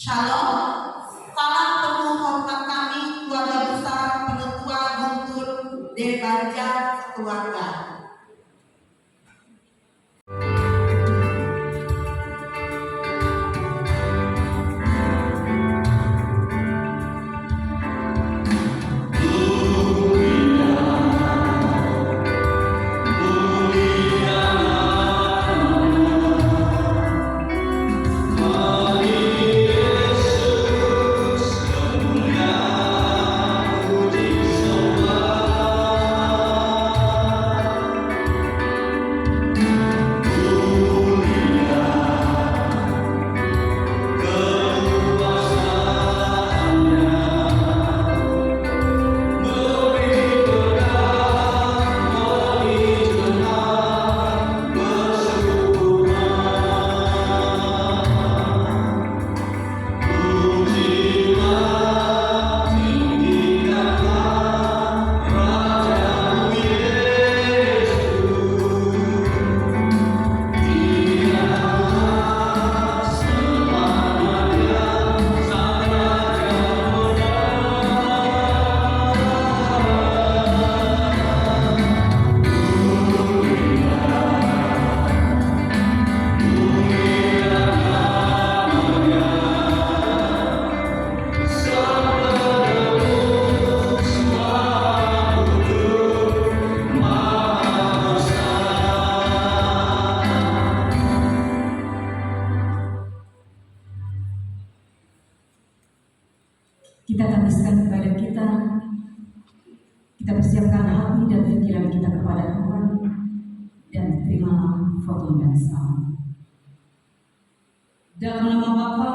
Shalom, salam penuh hormat kami keluarga besar Penetua Guntur Banjar keluarga. Kita habiskan ibadah kita persiapkan hati dan pikiran kita kepada Tuhan, dan terimalah foto dan salam. Dalam nama Bapa,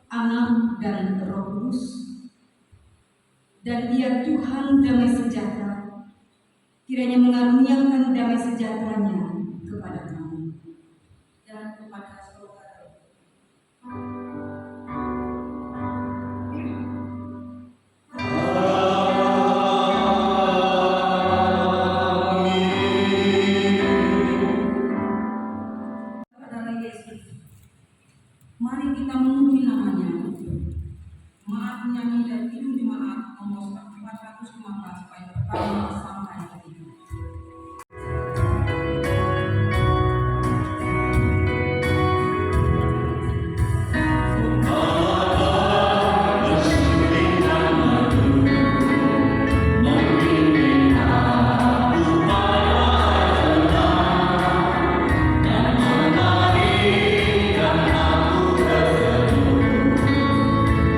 Anak, dan Roh Kudus, dan biar Tuhan damai sejahtera kiranya mengaruniakan damai sejahteranya kepada kami dan kepada saudara. Mari kita memuji namanya. Maaf nyanyi dan hidup jemaat nomor 415 bait pertama sampai ketiga.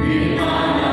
Di mana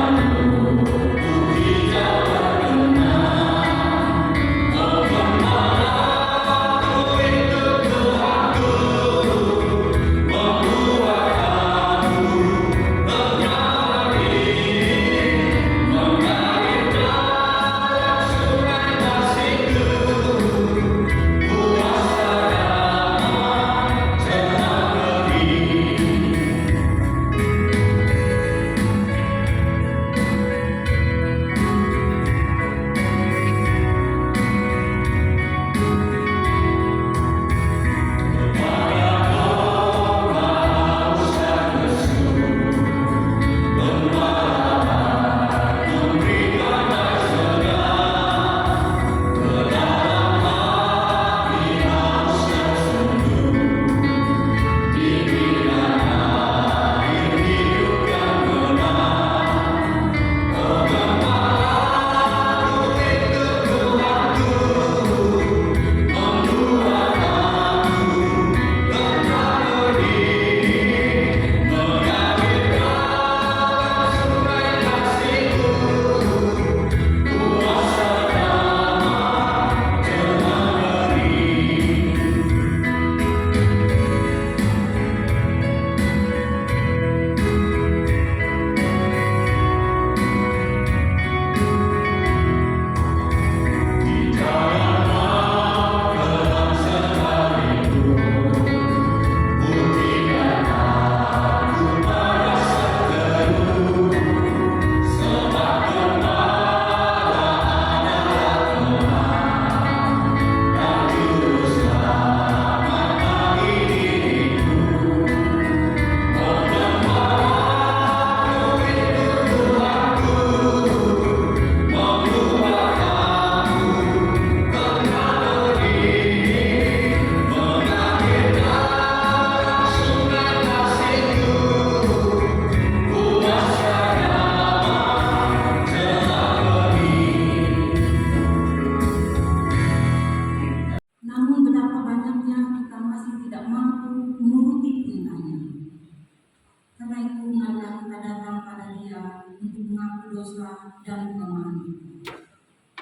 dosa dan kelemahan kita.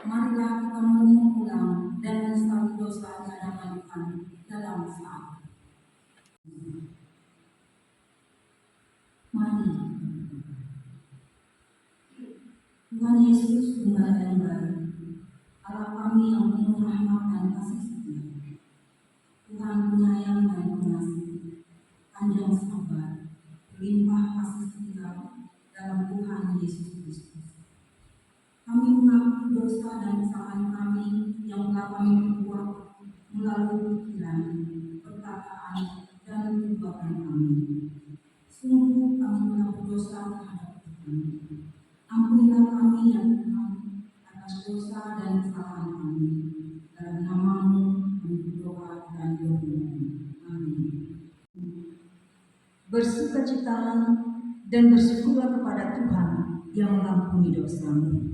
Marilah kita merenung ulang dan menyesali dosa di hadapan Tuhan dalam saat. Mari. Tuhan Yesus, Gembala yang baik, Allah kami yang penuh rahmat dan kasih setia, Tuhan penyayang dan pengasih, panjang sabar, berlimpah kasih setia dalam Tuhan Yesus Kristus. Kami mengakui dosa dan kesalahan kami yang telah kami perbuat melalui pikiran, perkataan, dan perbuatan kami. Sungguh kami telah berdosa terhadap Tuhan. Ampunilah kami ya Tuhan atas dosa dan kesalahan kami. Dalam nama-Mu kami berdoa dan berdoa. Amin. Bersukacitalah dan bersyukurlah kepada Tuhan yang mengampuni dosamu.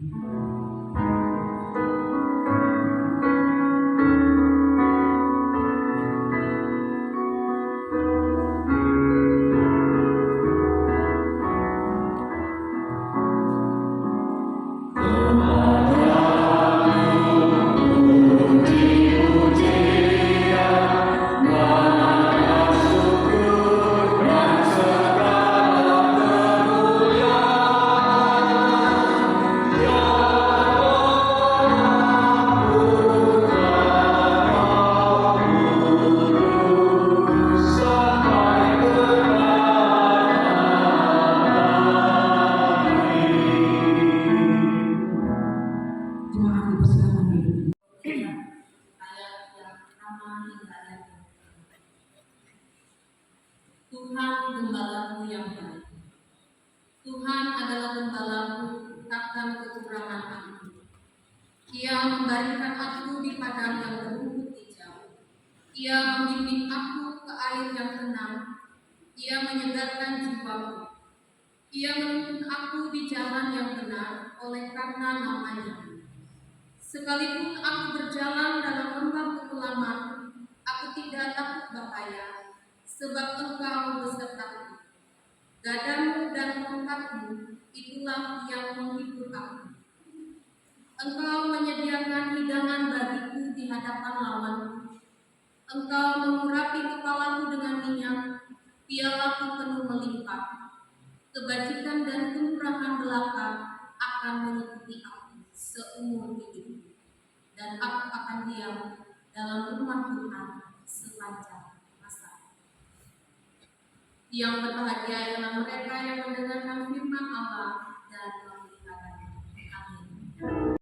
Tuhan gembalaku yang baik. Tuhan adalah gembalaku, takkan kekurangan aku. Ia membaringkan aku di padang yang berumput hijau. Ia membimbing aku ke air yang tenang. Ia menyegarkan jiwaku. Ia menuntun aku di jalan yang benar oleh karena namanya. Sekalipun aku berjalan dalam lembah kekelaman, aku tidak takut bahaya, sebab Engkau besertaku. Gadamu dan tongkatmu, itulah yang menghibur aku. Engkau menyediakan hidangan bagiku di hadapan lawanku. Engkau mengurapi kepalaku dengan minyak, pialaku penuh melimpah. Kebajikan dan kemurahan belaka akan mengikuti aku seumur hidup, dan aku akan diam dalam rumah Tuhan sepanjang masa. Yang berbahagia ialah mereka yang mendengarkan firman Allah dan memeliharanya. Amin.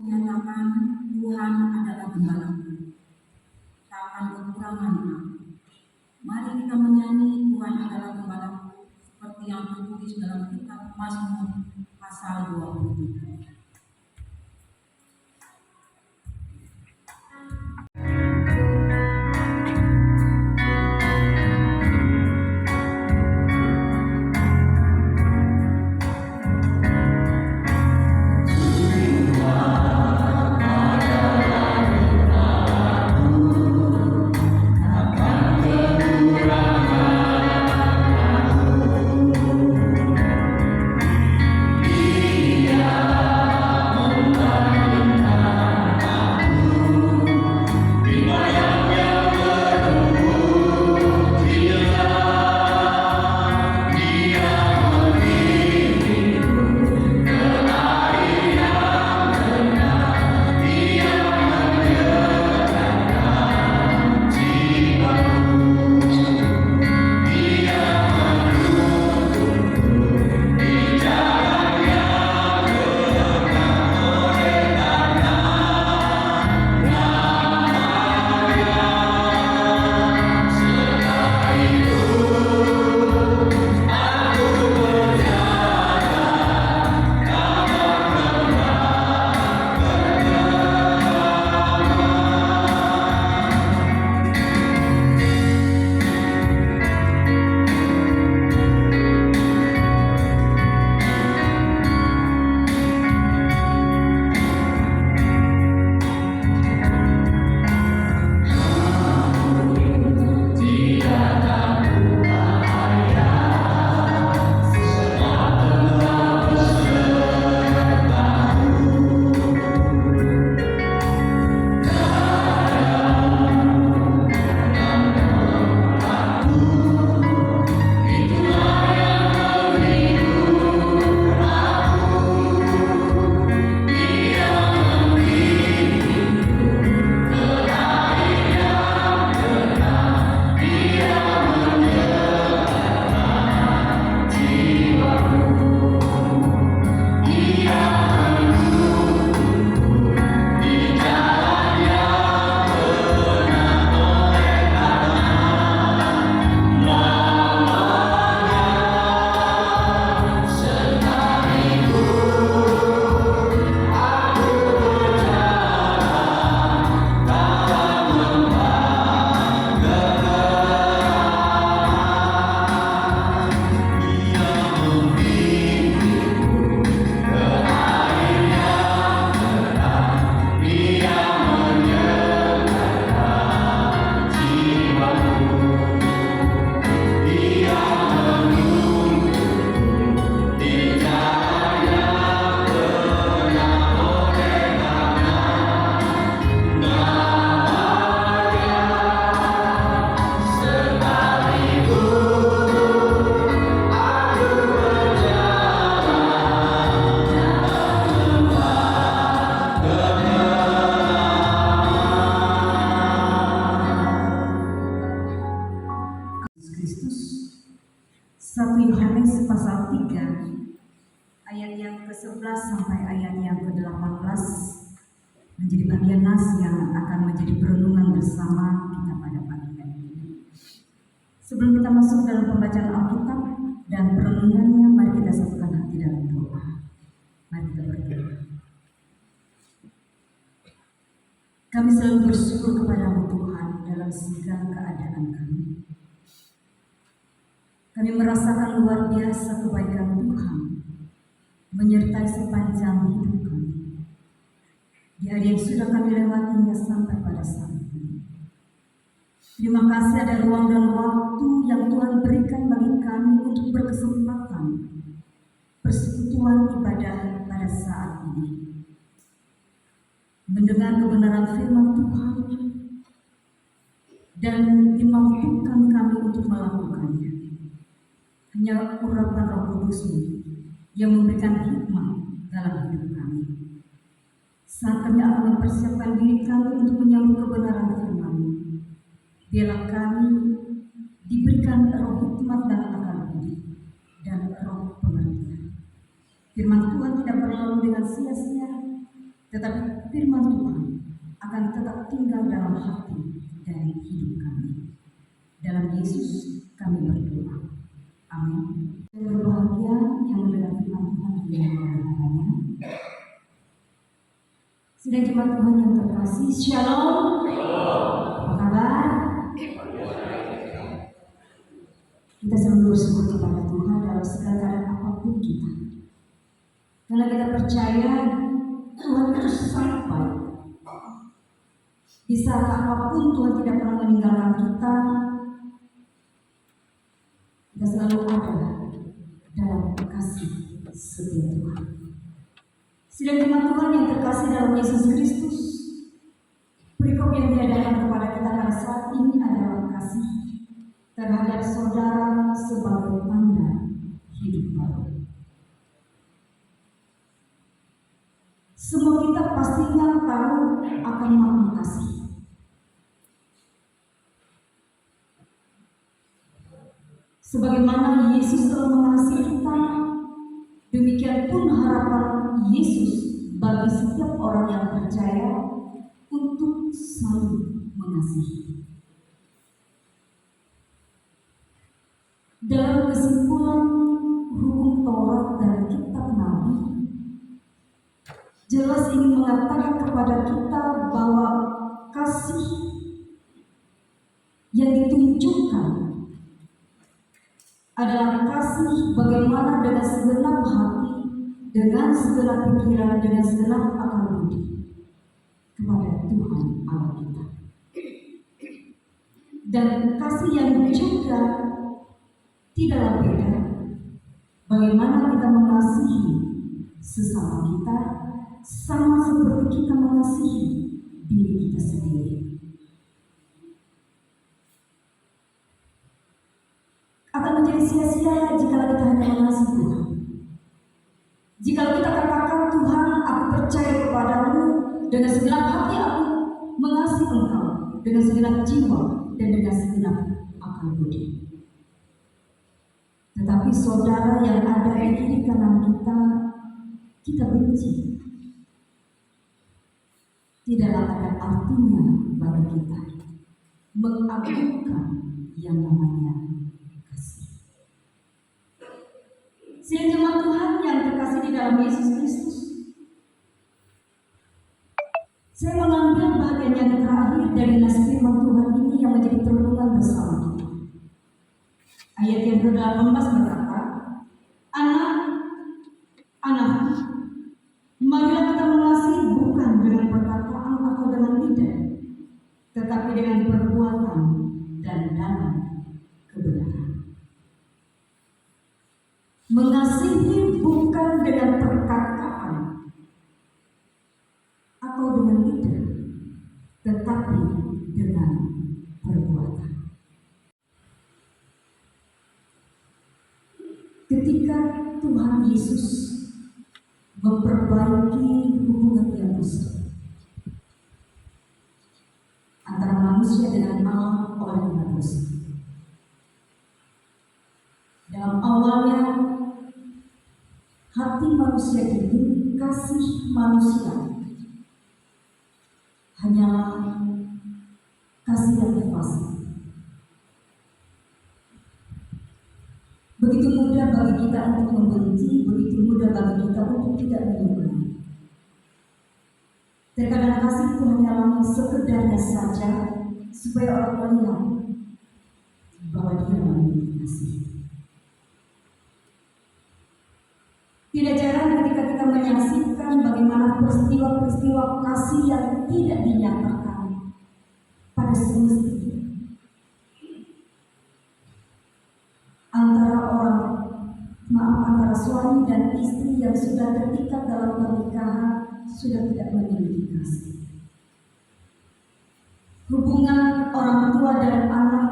Menyatakan Tuhan adalah gembalaku, tak akan kekurangan aku. Mari kita menyanyi Tuhan adalah gembalaku, seperti yang tertulis dalam kitab Mazmur pasal 23. Dia 1 Yohanes pasal 3 ayat yang ke-11 sampai ayat yang ke-18 menjadi bagian nas yang akan menjadi perenungan bersama kita pada pagi hari ini. Sebelum kita masuk dalam pembacaan Alkitab dan perenungannya, mari kita satukan hati dalam doa. Mari kita berdoa. Kami selalu bersyukur kepada-Mu Tuhan dalam segala keadaan kami. Kami merasakan luar biasa kebaikan Tuhan menyertai sepanjang hidup kami. Di hari yang sudah kami lewati hingga sampai pada saat ini. Terima kasih ada ruang dan waktu yang Tuhan berikan bagi kami untuk berkesempatan persekutuan ibadah pada saat ini. Mendengar kebenaran firman Tuhan dan dimampukan kami untuk melakukannya. Hanya urapan Roh Kudus-Mu yang memberikan hikmat dalam hidup kami. Saat kami akan mempersiapkan diri kami untuk menyambut kebenaran firman-Mu, biarlah kami diberikan roh hikmat dan akal budi dan roh pengertian. Firman Tuhan tidak berlalu dengan sia-sia, tetapi firman Tuhan akan tetap tinggal dalam hati dan hidup kami. Dalam Yesus kami berdoa. Amin. Dan berbahagia yang mendengar firman Tuhan yang mendengarkannya. Sidang jemaat Tuhan yang terkasih, Shalom. Apa kabar? Kita selalu bersyukur kepada Tuhan dalam segala keadaan apapun kita. Karena kita percaya Tuhan itu sangat baik. Di saat apapun Tuhan tidak pernah meninggalkan kita. Kita selalu ada dalam kasih setia Tuhan. Sidang jemaat Tuhan yang terkasih dalam Yesus Kristus, perikop yang diadakan kepada kita pada saat ini adalah kasih terhadap saudara sebagai tanda hidup baru. Semua kita pastinya tahu akan makna kasih. Sebagaimana Yesus telah mengasihi kita, demikian pun harapan Yesus bagi setiap orang yang percaya untuk saling mengasihi. Dalam kesimpulan hukum Taurat dan kitab Nabi, jelas ini mengatakan kepada kita bahwa kasih yang ditunjukkan adalah kasih bagaimana dengan segenap hati, dengan segenap pikiran, dengan segenap akal budi kepada Tuhan Allah kita. Dan kasih yang juga tidaklah beda bagaimana kita mengasihi sesama kita sama seperti kita mengasihi diri kita sendiri. Akan menjadi sia-sia jika kita hanya mengasihi Tuhan. Jika kita katakan Tuhan, aku percaya kepadamu dengan segenap hati, aku mengasihi Engkau dengan segenap jiwa dan dengan segenap akal budi. Tetapi saudara yang ada di kiri kanan kita benci. Tidaklah ada artinya bagi kita mengagungkan yang namanya kasih. Sidang jemaat Tuhan yang terkasih di dalam Yesus Kristus, saya mengambil bagian yang terakhir dari nas firman Tuhan ini yang menjadi perenungan bersama kita. Ayat yang ke-18 berkata, Anak, marilah kita mengasihi bukan dengan perkataan atau dengan lidah, tetapi dengan perbuatan dan dalam kebenaran. Mengasihi bukan dengan perkataan atau dengan lidah, tetapi dengan perbuatan. Ketika Tuhan Yesus memperbaiki hubungan yang rusak antara manusia dengan Allah oleh dosa. Dalam hati manusia ini kasih manusia hanyalah kasih yang terpaksa. Begitu mudah bagi kita untuk membenci, begitu mudah bagi kita untuk tidak menyukai. Terkadang kasih itu hanyalah sekedarnya saja supaya orang melihat bahwa dia memiliki kasih. Tidak jarang ketika kita menyaksikan bagaimana peristiwa-peristiwa kasih yang tidak dinyatakan pada semestinya antara suami dan istri yang sudah terikat dalam pernikahan sudah tidak memiliki kasih. Hubungan orang tua dan anak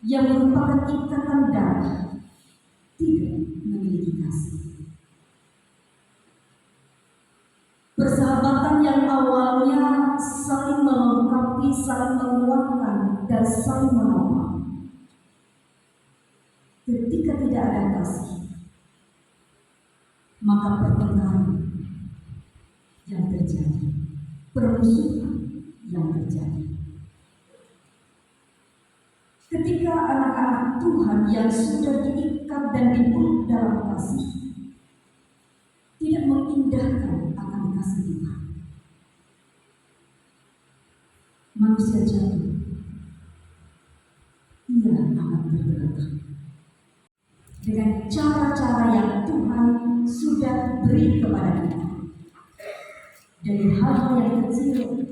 yang merupakan ikatan darah tidak memiliki kasih. Persahabatan yang awalnya saling melengkapi, saling menguatkan, dan saling menolong. Ketika tidak ada kasih, maka pertengkaran yang terjadi, permusuhan yang terjadi. Ketika anak-anak Tuhan yang sudah diikat dan dipeluk dalam kasih tidak mengindahkan akan kasih Tuhan, manusia jatuh, ia akan bergerak dengan cara-cara yang Tuhan sudah beri kepada kita. Dari hal-hal yang kecil,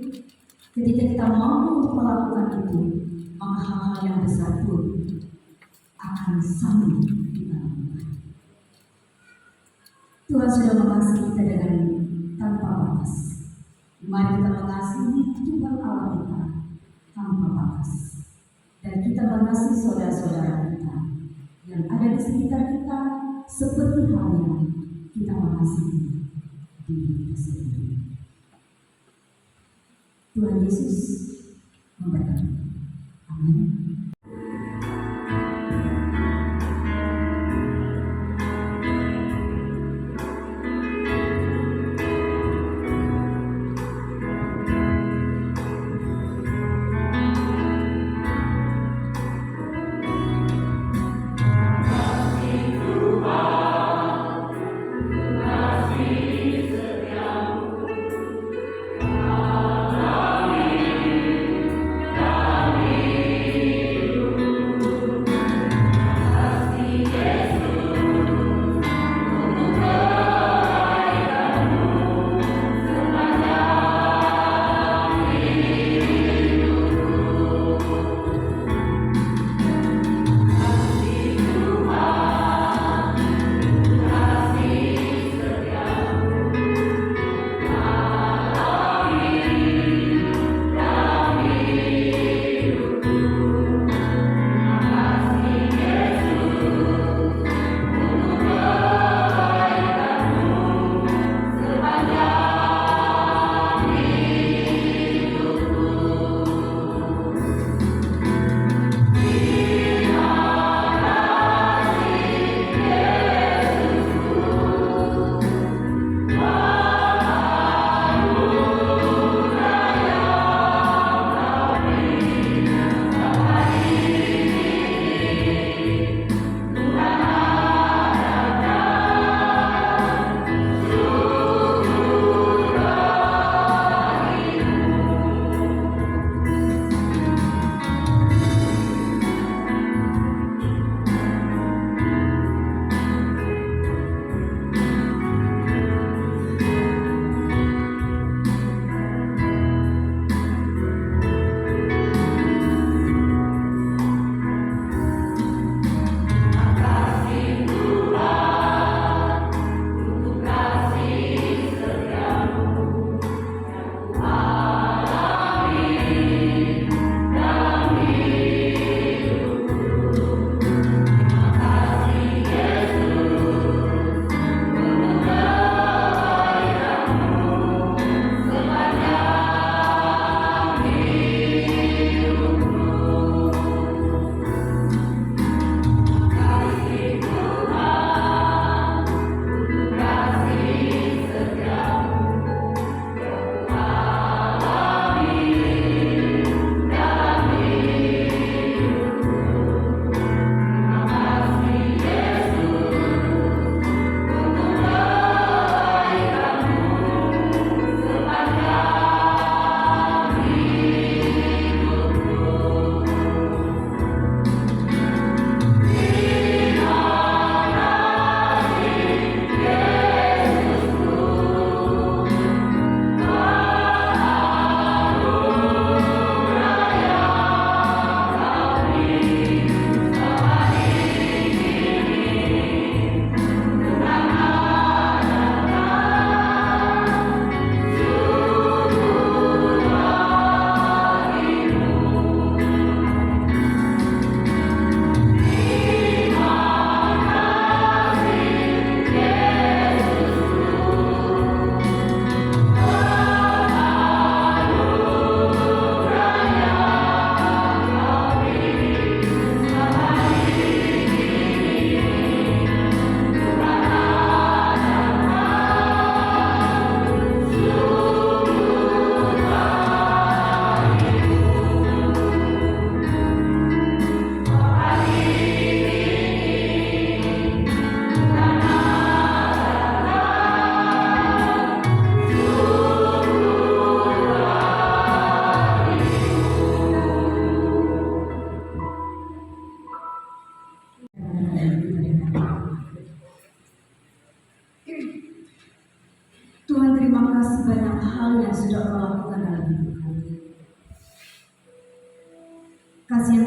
ketika kita mampu untuk melakukan itu, maka hal-hal yang besar pun akan sama kita lakukan. Tuhan sudah mengasihi kita dengan tanpa batas. Mari kita mengasihi Tuhan Allah kita tanpa batas. Dan kita mengasihi saudara-saudara kita yang ada di sekitar kita seperti halnya kita mengasihi diri kita sendiri. Tuhan Yesus memberkati. Amin. Amin.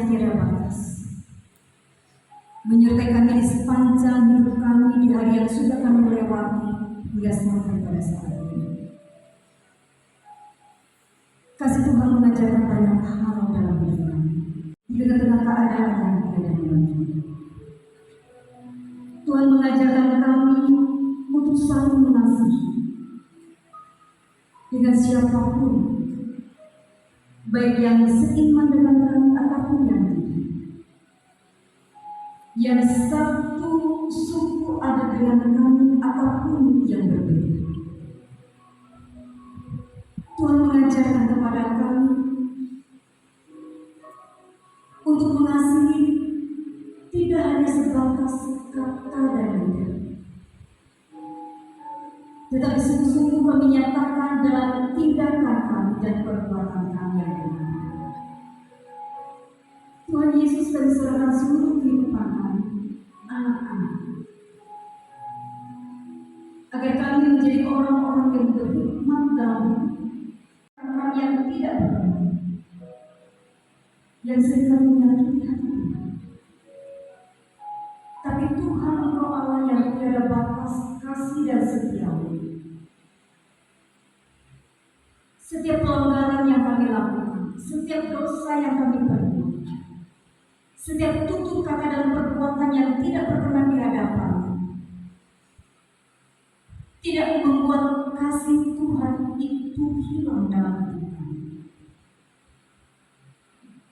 yang tiada batas, menyertai kami di sepanjang hidup kami di hari yang sudah kami lewati hingga sampai pada saat ini. Kasih Tuhan mengajarkan banyak hal dalam hidup kami di tengah-tengah keadaan yang tiada menentu. Tuhan mengajarkan kami untuk saling mengasihi dengan siapapun, baik yang seiman dengan kami ataupun yang tidak. Yang satu suku ada dengan kami ataupun yang berbeda. Tuhan mengajarkan kepada kami untuk mengasihi tidak hanya sebatas kata dan lidah, tetapi sungguh-sungguh kami nyatakan dalam tindakan kami dan perbuatan kami yang benar. Tuhan Yesus kami serahkan seluruh kehidupan kami, anak-anak, agar kami menjadi orang-orang yang berhikmat dalam hidup, orang yang tidak berguna, yang seringkali menyakiti hati Tuhan. Tapi Tuhan Engkau Allah yang tiada batas kasih dan setia-Mu. Setiap pelanggaran yang kami lakukan, setiap dosa yang kami perbuat, setiap tutur kata dan perbuatan yang tidak berkenan di hadapan-Mu, tidak membuat kasih Tuhan itu hilang dalam hidup kami.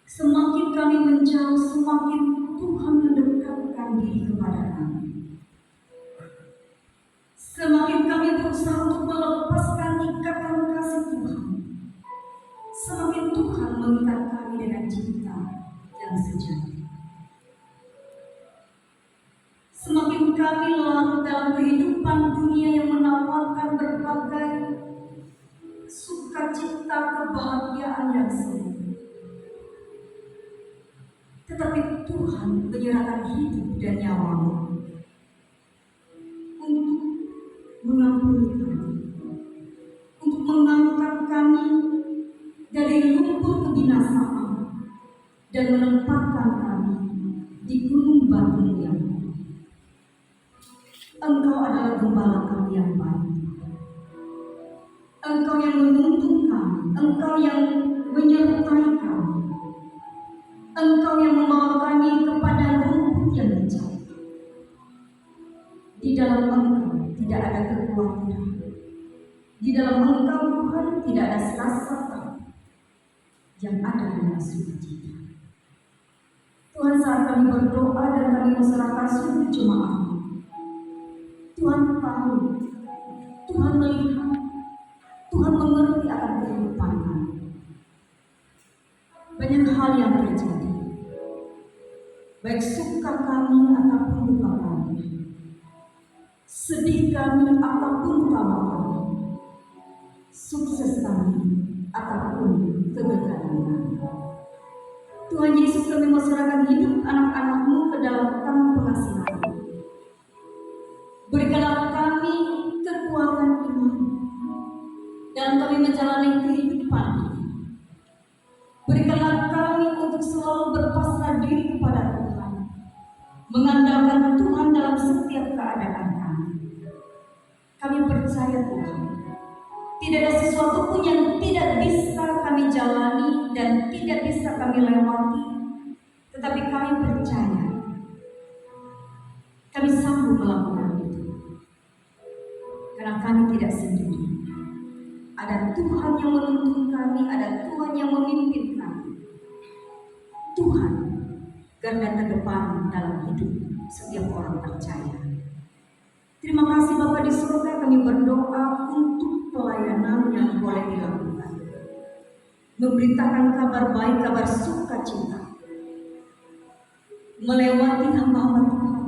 Semakin kami menjauh, semakin Tuhan mendekatkan diri kepada kami. Semakin kami berusaha untuk melepaskan ikatan kasih Tuhan, semakin Tuhan mengikat kami dengan cinta yang sejati. Semakin kami larut dalam kehidupan dunia yang menawarkan berbagai sukacita, kebahagiaan yang semu, tetapi Tuhan menyerahkan hidup dan nyawa-Mu untuk mengampuni kami, untuk mengangkat kami dari lumpur kebinasaan dan menempatkan kami di gunung batu yang kokoh. Engkau adalah gembala kami yang baik. Engkau yang menuntun kami, Engkau yang menyertai kami, Engkau yang membawa kami kepada rumput yang hijau. Di dalam Engkau tidak ada kekhawatiran. Di dalam Engkau Tuhan tidak ada rasa takut. Yang ada adalah sukacita. Tuhan, saat kami berdoa dan kami menserahkan seluruh jemaat, Tuhan tahu, Tuhan melihat, Tuhan mengerti akan kehidupan kami. Banyak hal yang terjadi, baik suka kami ataupun duka kami, sedih kami ataupun tawa kami, sukses kami ataupun kegagalan kami. Tuhan Yesus, kami menserahkan hidup anak-anak-Mu ke dalam tangan pengasihan-Mu. Berikanlah kami kekuatan iman dalam kami menjalani kehidupan ini. Berikanlah kami untuk selalu berpasrah diri kepada Tuhan, mengandalkan Tuhan dalam setiap keadaan kami. Kami percaya Tuhan, tidak ada sesuatu pun yang tidak bisa kami jalani dan tidak bisa kami lewati, tetapi kami percaya kami sanggup melakukan itu, karena kami tidak sendiri. Ada Tuhan yang menuntun kami, ada Tuhan yang memimpin kami. Tuhan, garda terdepan dalam hidup setiap orang percaya. Terima kasih Bapa di surga, kami berdoa untuk pelayanan yang boleh dilakukan. Memberitakan kabar baik, kabar sukacita, melewati hamba-hamba Tuhan,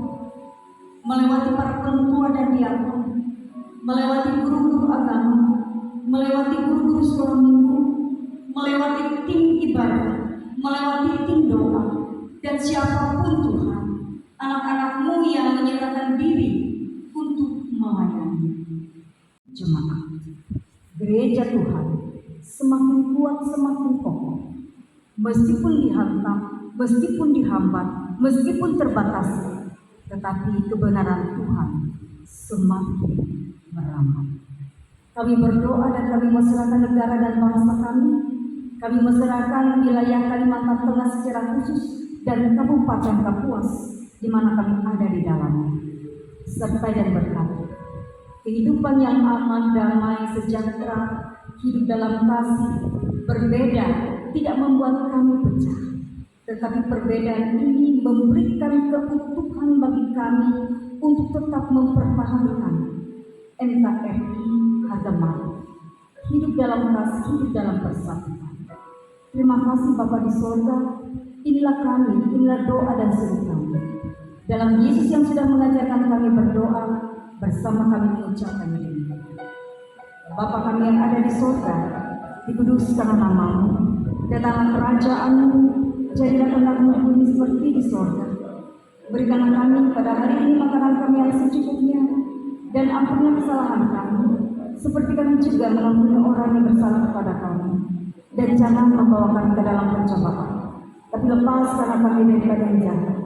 melewati para pentua dan diakon, melewati guru-guru agama, melewati guru-guru sekolah minggu, melewati tim ibadah, melewati tim doa, dan siapapun Tuhan, anak-anak-Mu yang menyerahkan diri untuk melayani jemaat. Gereja Tuhan semakin kuat, semakin kokoh, meskipun dihantam meskipun dihambat, meskipun terbatasi, tetapi kebenaran Tuhan semakin merambat. Kami berdoa dan kami menyerahkan negara dan bangsa kami. Kami menyerahkan wilayah Kalimantan Tengah secara khusus dan Kabupaten Kapuas di mana kami ada di dalamnya. Sertai dan berkati kehidupan yang aman, damai, sejahtera, hidup dalam kasih, berbeda tidak membuat kami pecah, tetapi perbedaan ini memberikan keutuhan bagi kami untuk tetap mempertahankan NKRI harga mati, hidup dalam kasih, hidup dalam persatuan. Terima kasih Bapa di sorga, inilah kami, inilah doa dan seru kami. Dalam Yesus yang sudah mengajarkan kami berdoa, bersama kami mengucapkan ini. Bapa kami yang ada di sorga, dikuduskanlah namamu, datanglah kerajaan-Mu, jadilah kehendak-Mu di bumi seperti di sorga. Berikanlah kami pada hari ini makanan kami yang secukupnya, dan ampunilah kesalahan kami, seperti kami juga mengampuni orang yang bersalah kepada kami. Dan jangan membawa kami ke dalam pencobaan, tapi lepaskanlah kami daripada yang jahat.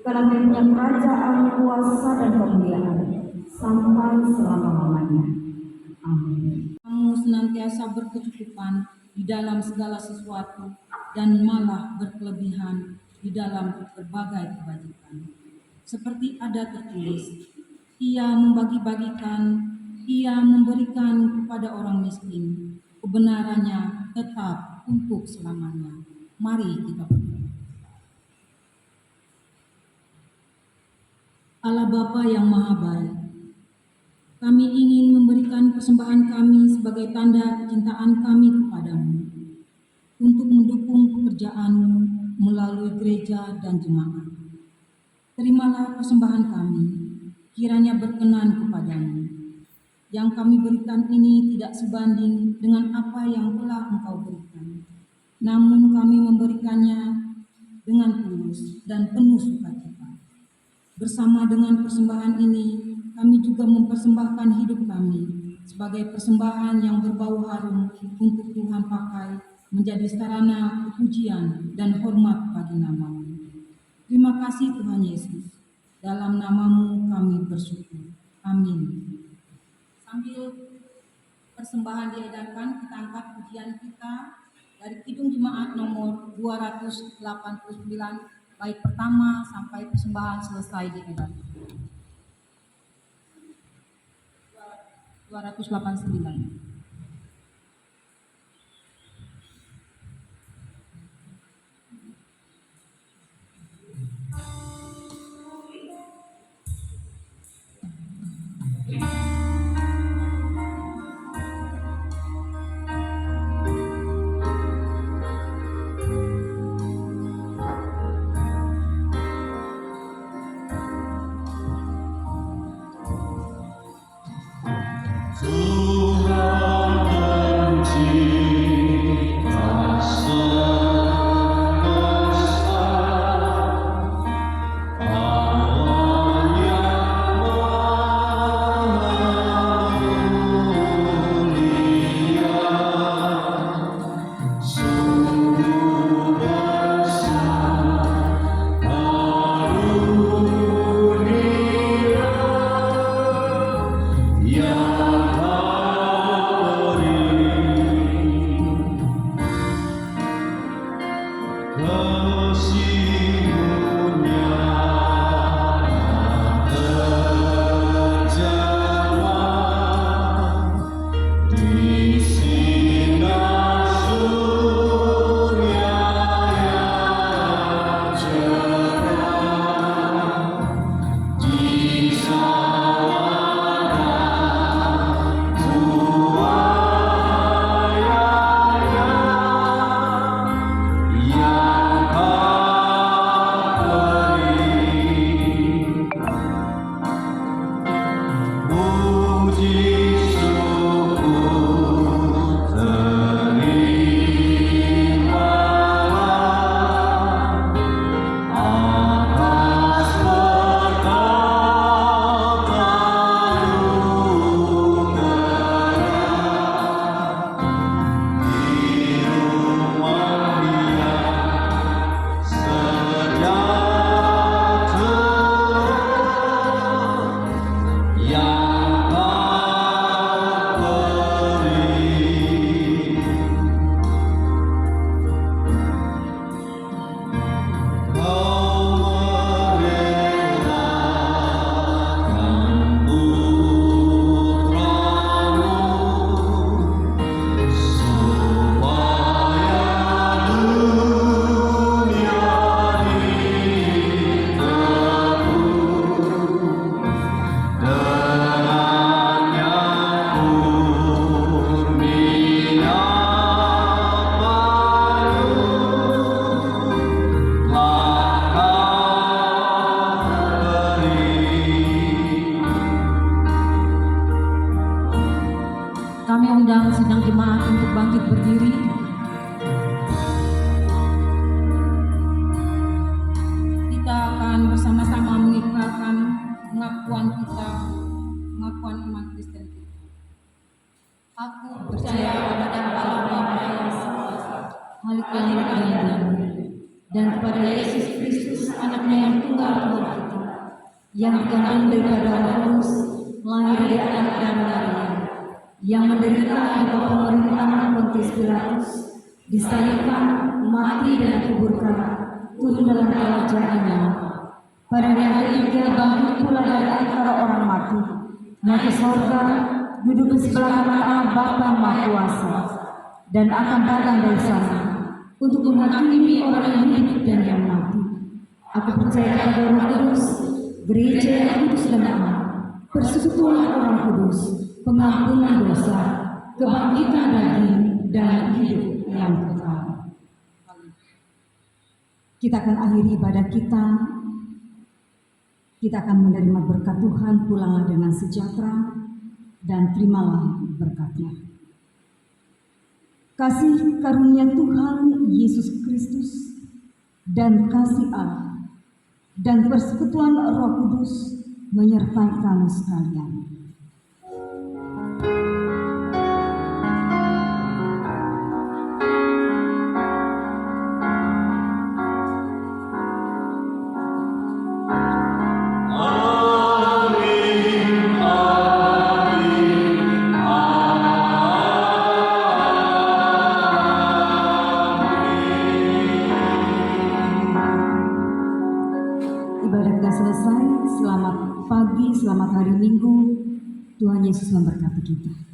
Karena punya kerajaan, kuasa, dan kemuliaan sampai selama-lamanya. Amin. Kamu senantiasa berkecukupan di dalam segala sesuatu dan malah berkelebihan di dalam berbagai kebajikan. Seperti ada tertulis, Ia membagi-bagikan, Ia memberikan kepada orang miskin, kebenarannya tetap untuk selamanya. Mari kita berdoa. Allah Bapa yang Maha Baik, kami ingin memberikan persembahan kami sebagai tanda kecintaan kami kepadamu untuk mendukung pekerjaan-Mu melalui gereja dan jemaat. Terimalah persembahan kami, kiranya berkenan kepadamu. Yang kami berikan ini tidak sebanding dengan apa yang telah Engkau berikan. Namun kami memberikannya dengan tulus dan penuh sukacita. Bersama dengan persembahan ini, kami juga mempersembahkan hidup kami sebagai persembahan yang berbau harum untuk Tuhan pakai menjadi sarana pujian dan hormat bagi nama-Mu. Terima kasih Tuhan Yesus. Dalam nama-Mu kami bersyukur. Amin. Sambil persembahan diedarkan, kita angkat pujian kita dari Kidung Jemaat nomor 289, bait pertama sampai persembahan selesai diedarkan. 289. Awan yang pengakuan iman Kristen kita. Aku percaya kepada Allah Bapa yang Esa, Khalik langit dan bumi, dan kepada Yesus Kristus, anaknya yang tunggal Tuhan kita, yang dikandung daripada Roh Kudus, lahir dari anak dan Maria, yang menderita di bawah pemerintahan Pontius Pilatus, disalibkan, mati dan dikuburkan, turun dalam kerajaannya. Pada hari ketiga bangkit pula dari antara orang mati, naik ke surga, duduk di sebelah kanan Allah Bapa Maha Kuasa, dan akan datang dari sana untuk menghakimi orang yang hidup dan yang mati. Aku percaya kepada Roh Kudus, gereja yang kudus dan aman, persekutuan orang kudus, pengampunan dosa, kebangkitan daging, dan hidup yang kekal. Kita akan akhiri ibadah kita. Kita akan menerima berkat Tuhan, pulanglah dengan sejahtera, dan terimalah berkatnya. Kasih karunia Tuhan Yesus Kristus, dan kasih Allah, dan persekutuan Roh Kudus menyertai kamu sekalian. Ibadah kita selesai. Selamat pagi, selamat hari Minggu. Tuhan Yesus memberkati kita.